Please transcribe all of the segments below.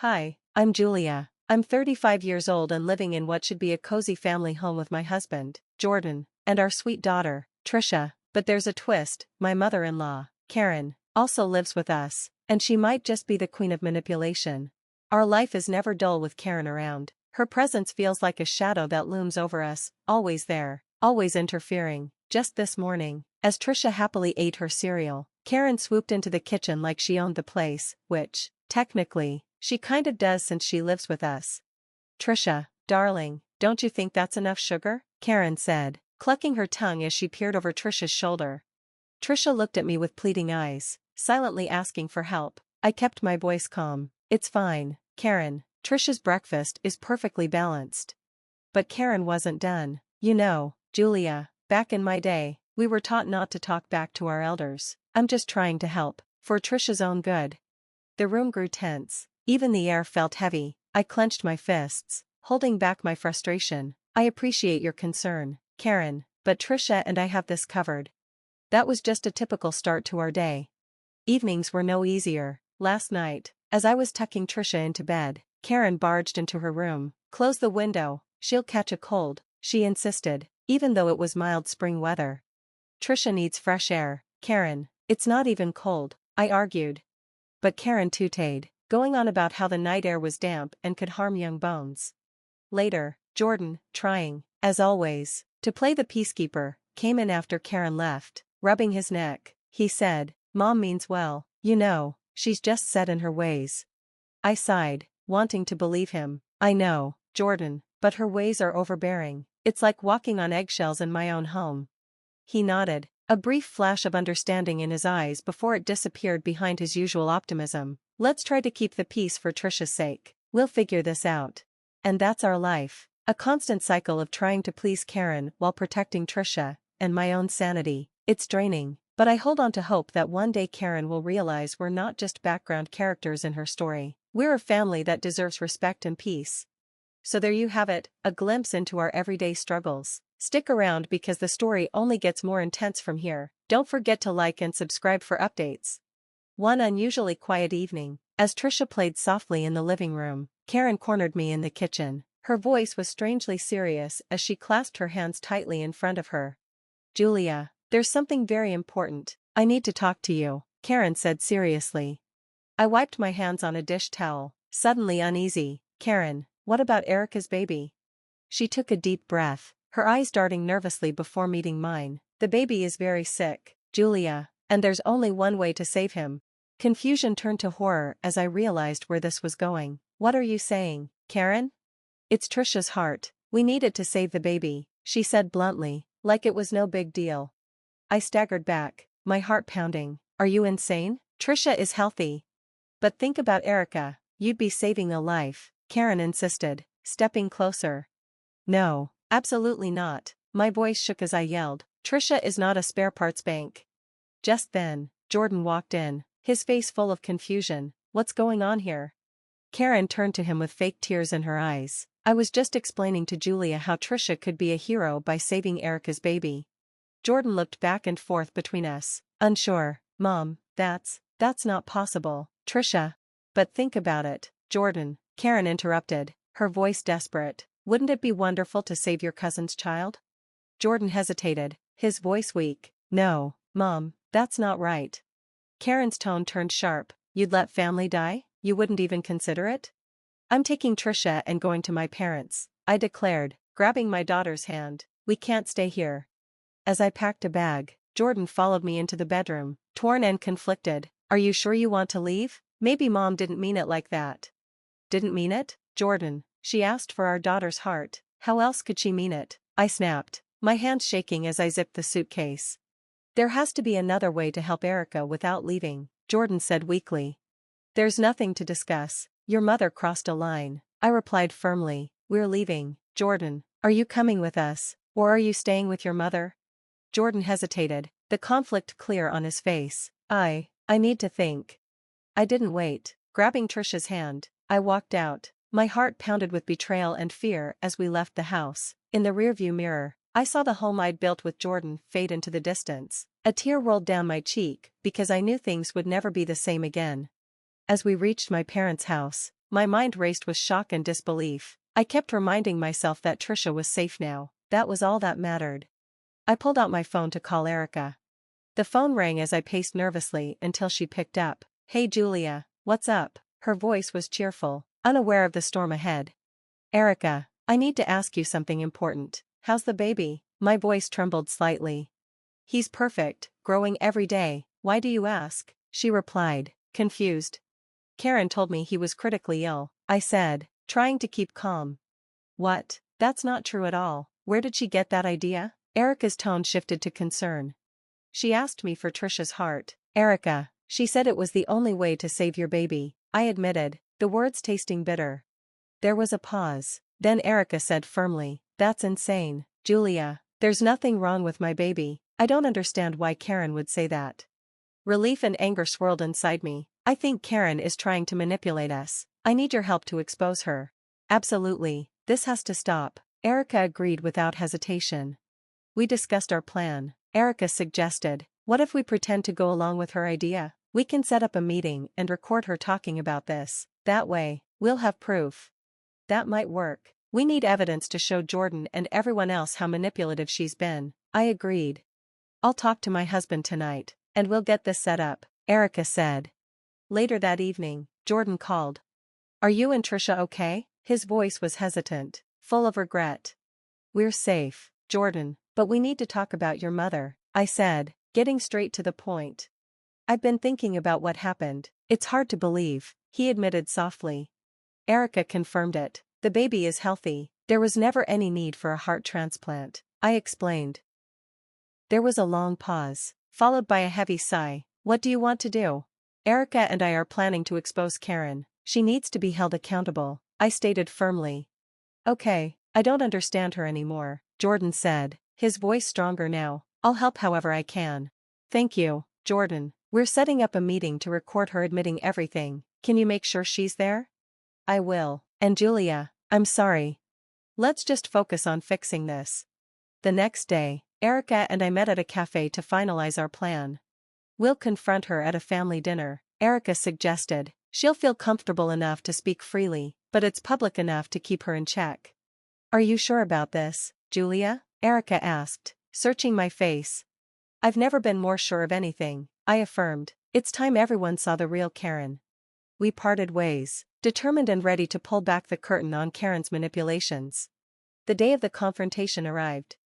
Hi, I'm Julia. I'm 35 years old and living in what should be a cozy family home with my husband, Jordan, and our sweet daughter, Trisha. But there's a twist: my mother-in-law, Karen, also lives with us, and she might just be the queen of manipulation. Our life is never dull with Karen around. Her presence feels like a shadow that looms over us, always there, always interfering. Just this morning, as Trisha happily ate her cereal, Karen swooped into the kitchen like she owned the place, which, technically, she kind of does since she lives with us. "Trisha, darling, don't you think that's enough sugar?" Karen said, clucking her tongue as she peered over Trisha's shoulder. Trisha looked at me with pleading eyes, silently asking for help. I kept my voice calm. "It's fine, Karen. Trisha's breakfast is perfectly balanced." But Karen wasn't done. "You know, Julia, back in my day, we were taught not to talk back to our elders. I'm just trying to help, for Trisha's own good." The room grew tense. Even the air felt heavy. I clenched my fists, holding back my frustration. "I appreciate your concern, Karen, but Trisha and I have this covered." That was just a typical start to our day. Evenings were no easier. Last night, as I was tucking Trisha into bed, Karen barged into her room. "Close the window, she'll catch a cold," she insisted, even though it was mild spring weather. "Trisha needs fresh air, Karen. It's not even cold," I argued. But Karen tooted, going on about how the night air was damp and could harm young bones. Later, Jordan, trying, as always, to play the peacekeeper, came in after Karen left. Rubbing his neck, he said, "Mom means well, you know, she's just set in her ways." I sighed, wanting to believe him. "I know, Jordan, but her ways are overbearing. It's like walking on eggshells in my own home." He nodded, a brief flash of understanding in his eyes before it disappeared behind his usual optimism. "Let's try to keep the peace for Trisha's sake. We'll figure this out." And that's our life. A constant cycle of trying to please Karen while protecting Trisha, and my own sanity. It's draining, but I hold on to hope that one day Karen will realize we're not just background characters in her story. We're a family that deserves respect and peace. So there you have it, a glimpse into our everyday struggles. Stick around because the story only gets more intense from here. Don't forget to like and subscribe for updates. One unusually quiet evening, as Trisha played softly in the living room, Karen cornered me in the kitchen. Her voice was strangely serious as she clasped her hands tightly in front of her. "Julia, there's something very important. I need to talk to you," Karen said seriously. I wiped my hands on a dish towel, suddenly uneasy. "Karen, what about Erica's baby?" She took a deep breath, her eyes darting nervously before meeting mine. "The baby is very sick, Julia, and there's only one way to save him." Confusion turned to horror as I realized where this was going. "What are you saying, Karen?" "It's Trisha's heart. We needed to save the baby," she said bluntly, like it was no big deal. I staggered back, my heart pounding. "Are you insane? Trisha is healthy." "But think about Erica. You'd be saving a life," Karen insisted, stepping closer. "No, absolutely not." My voice shook as I yelled, "Trisha is not a spare parts bank." Just then, Jordan walked in, his face full of confusion. "What's going on here?" Karen turned to him with fake tears in her eyes. "I was just explaining to Julia how Trisha could be a hero by saving Erica's baby." Jordan looked back and forth between us, unsure. "Mom, that's not possible, Trisha." "But think about it, Jordan," Karen interrupted, her voice desperate. "Wouldn't it be wonderful to save your cousin's child?" Jordan hesitated, his voice weak. "No, Mom, that's not right." Karen's tone turned sharp. "You'd let family die? You wouldn't even consider it?" "I'm taking Trisha and going to my parents," I declared, grabbing my daughter's hand. "We can't stay here." As I packed a bag, Jordan followed me into the bedroom, torn and conflicted. "Are you sure you want to leave? Maybe Mom didn't mean it like that." "Didn't mean it, Jordan? She asked for our daughter's heart. How else could she mean it?" I snapped, my hands shaking as I zipped the suitcase. "There has to be another way to help Erica without leaving," Jordan said weakly. "There's nothing to discuss. Your mother crossed a line," I replied firmly. "We're leaving, Jordan. Are you coming with us, or are you staying with your mother?" Jordan hesitated, the conflict clear on his face. I need to think." I didn't wait. Grabbing Trisha's hand, I walked out. My heart pounded with betrayal and fear as we left the house. In the rearview mirror, I saw the home I'd built with Jordan fade into the distance. A tear rolled down my cheek because I knew things would never be the same again. As we reached my parents' house, My mind raced with shock and disbelief. I kept reminding myself that Trisha was safe now. That was all that mattered. I pulled out my phone to call Erica. The phone rang as I paced nervously until she picked up. "Hey Julia, what's up?" Her voice was cheerful, unaware of the storm ahead. "Erica, I need to ask you something important. How's the baby?" My voice trembled slightly. "He's perfect, growing every day. Why do you ask?" she replied, confused. "Karen told me he was critically ill," I said, trying to keep calm. "What? That's not true at all. Where did she get that idea?" Erica's tone shifted to concern. "She asked me for Trisha's heart, Erica. She said it was the only way to save your baby," I admitted, the words tasting bitter. There was a pause. Then Erica said firmly, "That's insane, Julia. There's nothing wrong with my baby. I don't understand why Karen would say that." Relief and anger swirled inside me. "I think Karen is trying to manipulate us. I need your help to expose her." "Absolutely, this has to stop," Erica agreed without hesitation. We discussed our plan. Erica suggested, "What if we pretend to go along with her idea? We can set up a meeting and record her talking about this. That way, we'll have proof." "That might work. We need evidence to show Jordan and everyone else how manipulative she's been," I agreed. "I'll talk to my husband tonight, and we'll get this set up," Erica said. Later that evening, Jordan called. "Are you and Trisha okay?" His voice was hesitant, full of regret. "We're safe, Jordan, but we need to talk about your mother," I said, getting straight to the point. "I've been thinking about what happened. It's hard to believe," he admitted softly. Erica confirmed it. "The baby is healthy. There was never any need for a heart transplant," I explained. There was a long pause, followed by a heavy sigh. "What do you want to do?" "Erica and I are planning to expose Karen. She needs to be held accountable," I stated firmly. "Okay, I don't understand her anymore," Jordan said, his voice stronger now. "I'll help however I can." "Thank you, Jordan. We're setting up a meeting to record her admitting everything. Can you make sure she's there?" "I will. And Julia, I'm sorry. Let's just focus on fixing this." The next day, Erica and I met at a cafe to finalize our plan. "We'll confront her at a family dinner," Erica suggested. "She'll feel comfortable enough to speak freely, but it's public enough to keep her in check." "Are you sure about this, Julia?" Erica asked, searching my face. "I've never been more sure of anything," I affirmed. "It's time everyone saw the real Karen." We parted ways, determined and ready to pull back the curtain on Karen's manipulations. The day of the confrontation arrived.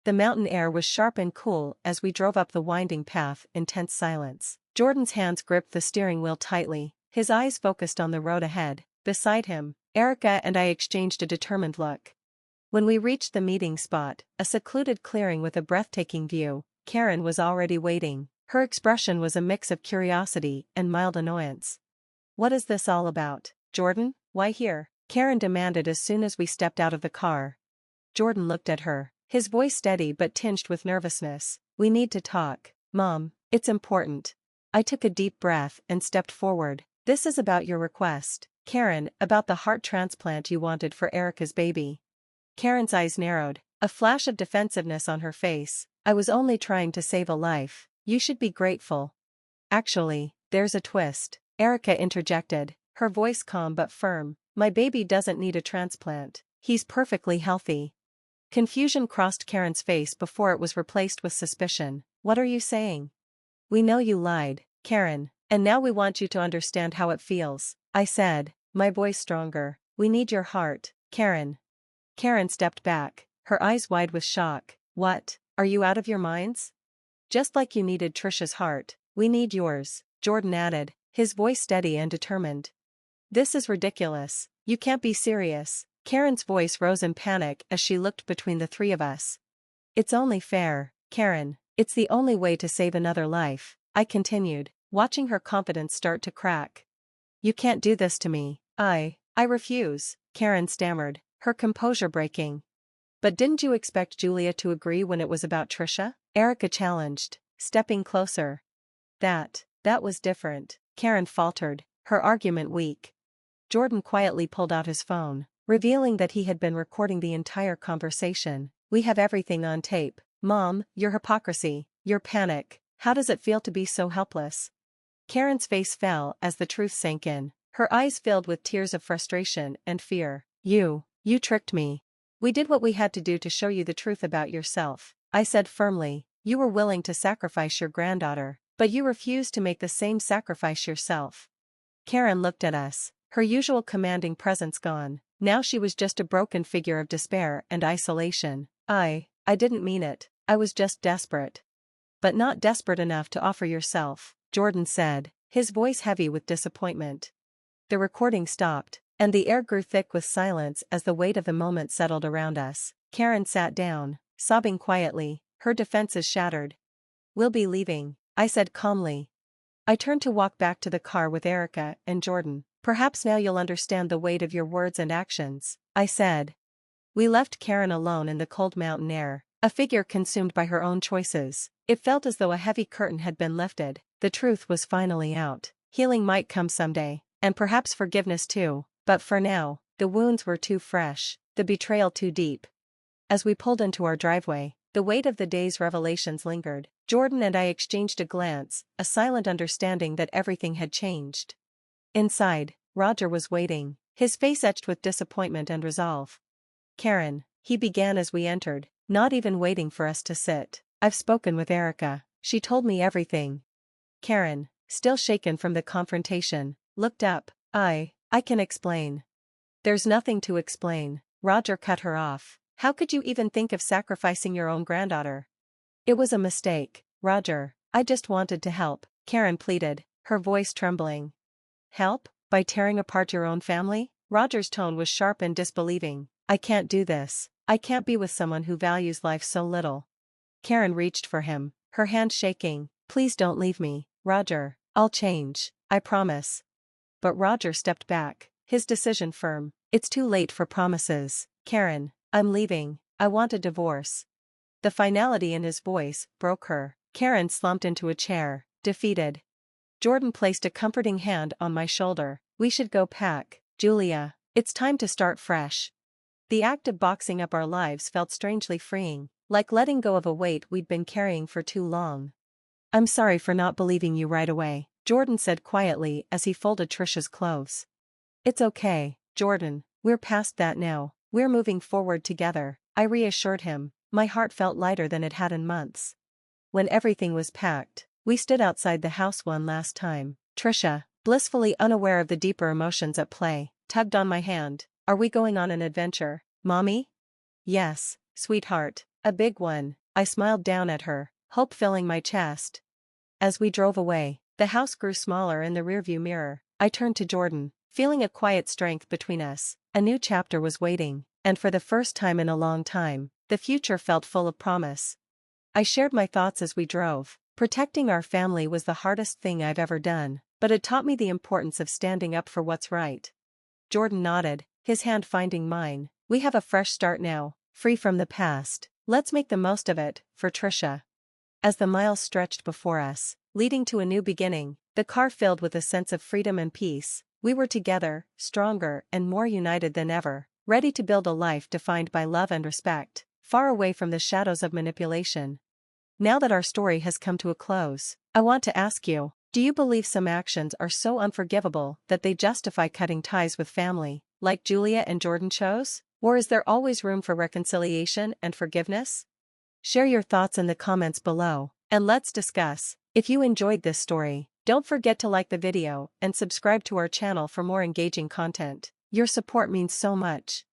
The mountain air was sharp and cool as we drove up the winding path in tense silence. Jordan's hands gripped the steering wheel tightly, his eyes focused on the road ahead. Beside him, Erica and I exchanged a determined look. When we reached the meeting spot, a secluded clearing with a breathtaking view, Karen was already waiting. Her expression was a mix of curiosity and mild annoyance. "What is this all about, Jordan? Why here?" Karen demanded as soon as we stepped out of the car. Jordan looked at her, his voice steady but tinged with nervousness. "We need to talk, Mom. It's important." I took a deep breath and stepped forward. "This is about your request, Karen, about the heart transplant you wanted for Erica's baby." Karen's eyes narrowed, a flash of defensiveness on her face. "I was only trying to save a life. You should be grateful." "Actually, there's a twist," Erica interjected, her voice calm but firm. "My baby doesn't need a transplant. He's perfectly healthy." Confusion crossed Karen's face before it was replaced with suspicion. "What are you saying?" "We know you lied, Karen, and now we want you to understand how it feels," I said, my voice stronger. "We need your heart, Karen." Karen stepped back, her eyes wide with shock. "What? Are you out of your minds?" "Just like you needed Trisha's heart, we need yours," Jordan added, his voice steady and determined. "This is ridiculous. You can't be serious." Karen's voice rose in panic as she looked between the three of us. "It's only fair, Karen. It's the only way to save another life," I continued, watching her confidence start to crack. "You can't do this to me." I refuse," Karen stammered, her composure breaking. "But didn't you expect Julia to agree when it was about Trisha?" Erica challenged, stepping closer. That was different," Karen faltered, her argument weak. Jordan quietly pulled out his phone, revealing that he had been recording the entire conversation. "We have everything on tape. Mom, your hypocrisy, your panic. How does it feel to be so helpless?" Karen's face fell as the truth sank in. Her eyes filled with tears of frustration and fear. You tricked me. We did what we had to do to show you the truth about yourself, I said firmly. You were willing to sacrifice your granddaughter, but you refused to make the same sacrifice yourself. Karen looked at us, her usual commanding presence gone. Now she was just a broken figure of despair and isolation. I didn't mean it, I was just desperate. But not desperate enough to offer yourself, Jordan said, his voice heavy with disappointment. The recording stopped, and the air grew thick with silence as the weight of the moment settled around us. Karen sat down, sobbing quietly, her defenses shattered. We'll be leaving, I said calmly. I turned to walk back to the car with Erica and Jordan. Perhaps now you'll understand the weight of your words and actions, I said. We left Karen alone in the cold mountain air, a figure consumed by her own choices. It felt as though a heavy curtain had been lifted. The truth was finally out. Healing might come someday, and perhaps forgiveness too, but for now, the wounds were too fresh, the betrayal too deep. As we pulled into our driveway, the weight of the day's revelations lingered. Jordan and I exchanged a glance, a silent understanding that everything had changed. Inside, Roger was waiting, his face etched with disappointment and resolve. Karen, he began as we entered, not even waiting for us to sit. I've spoken with Erica, she told me everything. Karen, still shaken from the confrontation, looked up. I can explain. There's nothing to explain, Roger cut her off. How could you even think of sacrificing your own granddaughter? It was a mistake, Roger, I just wanted to help, Karen pleaded, her voice trembling. Help? By tearing apart your own family? Roger's tone was sharp and disbelieving. I can't do this. I can't be with someone who values life so little. Karen reached for him, her hand shaking. Please don't leave me, Roger. I'll change, I promise. But Roger stepped back, his decision firm. It's too late for promises, Karen. I'm leaving. I want a divorce. The finality in his voice broke her. Karen slumped into a chair, defeated. Jordan placed a comforting hand on my shoulder. We should go pack, Julia. It's time to start fresh. The act of boxing up our lives felt strangely freeing, like letting go of a weight we'd been carrying for too long. I'm sorry for not believing you right away, Jordan said quietly as he folded Trisha's clothes. It's okay, Jordan, we're past that now, we're moving forward together, I reassured him. My heart felt lighter than it had in months. When everything was packed, we stood outside the house one last time. Trisha, blissfully unaware of the deeper emotions at play, tugged on my hand. Are we going on an adventure, Mommy? Yes, sweetheart, a big one, I smiled down at her, hope filling my chest. As we drove away, the house grew smaller in the rearview mirror. I turned to Jordan, feeling a quiet strength between us. A new chapter was waiting, and for the first time in a long time, the future felt full of promise. I shared my thoughts as we drove. Protecting our family was the hardest thing I've ever done, but it taught me the importance of standing up for what's right. Jordan nodded, his hand finding mine. We have a fresh start now, free from the past. Let's make the most of it, for Trisha. As the miles stretched before us, leading to a new beginning, the car filled with a sense of freedom and peace. We were together, stronger and more united than ever, ready to build a life defined by love and respect, far away from the shadows of manipulation. Now that our story has come to a close, I want to ask you, do you believe some actions are so unforgivable that they justify cutting ties with family, like Julia and Jordan chose? Or is there always room for reconciliation and forgiveness? Share your thoughts in the comments below, and let's discuss. If you enjoyed this story, don't forget to like the video and subscribe to our channel for more engaging content. Your support means so much.